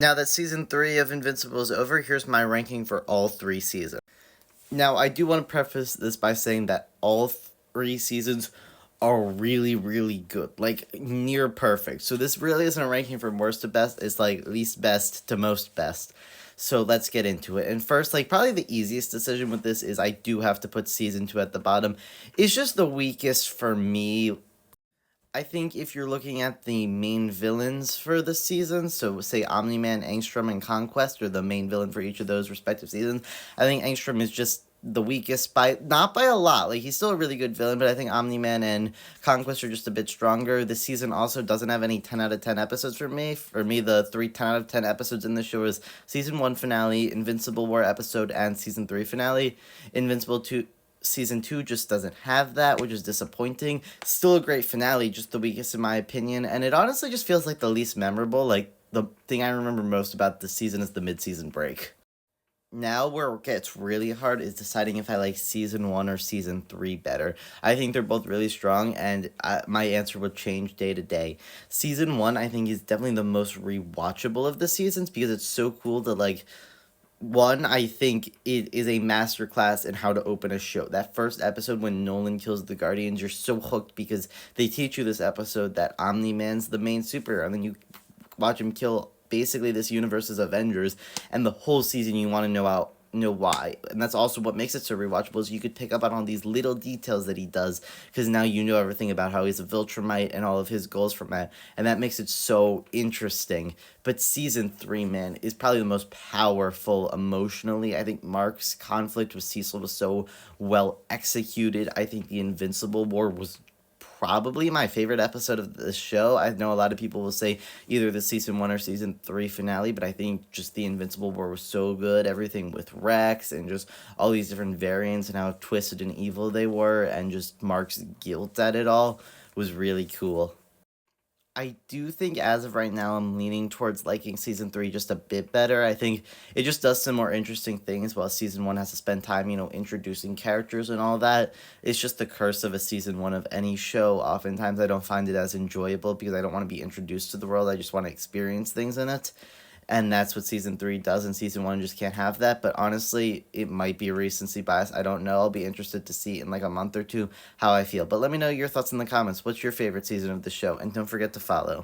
Now that season 3 of Invincible is over, here's my ranking for all 3 seasons. Now, I do want to preface this by saying that all 3 seasons are really, really good. Like, near perfect. So this really isn't a ranking from worst to best. It's like least best to most best. So let's get into it. And first, like, probably the easiest decision with this is I do have to put season 2 at the bottom. It's just the weakest for me. I think if you're looking at the main villains for the season, so say Omni-Man, Angstrom, and Conquest are the main villain for each of those respective seasons, I think Angstrom is just the weakest not by a lot. Like, he's still a really good villain, but I think Omni-Man and Conquest are just a bit stronger. This season also doesn't have any 10 out of 10 episodes for me. For me, the 10 out of 10 episodes in the show is season 1 finale, Invincible War episode, and season 3 finale. Invincible 2 Season 2 just doesn't have that, which is disappointing. Still a great finale, just the weakest in my opinion, and it honestly just feels like the least memorable. Like, the thing I remember most about this season is the mid-season break. Now where it gets really hard is deciding if I like season 1 or season 3 better. I think they're both really strong, and my answer would change day to day. Season 1, I think, is definitely the most rewatchable of the seasons because it's so cool to, like, one, I think it is a masterclass in how to open a show. That first episode when Nolan kills the Guardians, you're so hooked because they teach you this episode that Omni-Man's the main superhero, and then you watch him kill basically this universe's Avengers, and the whole season you want to know why. And that's also what makes it so rewatchable, is you could pick up on all these little details that he does, because now you know everything about how he's a Viltrumite and all of his goals from that, and that makes it so interesting. But season 3, man, is probably the most powerful emotionally. I think Mark's conflict with Cecil was so well executed. I think the Invincible War was probably my favorite episode of the show. I know a lot of people will say either the season 1 or season 3 finale, but I think just the Invincible War was so good. Everything with Rex and just all these different variants and how twisted and evil they were, and just Mark's guilt at it all was really cool. I do think as of right now, I'm leaning towards liking season 3 just a bit better. I think it just does some more interesting things while season 1 has to spend time, introducing characters and all that. It's just the curse of a season 1 of any show. Oftentimes, I don't find it as enjoyable because I don't want to be introduced to the world. I just want to experience things in it. And that's what season 3 does, and season 1 just can't have that. But honestly, it might be recency bias. I don't know. I'll be interested to see in like a month or two how I feel. But let me know your thoughts in the comments. What's your favorite season of the show? And don't forget to follow.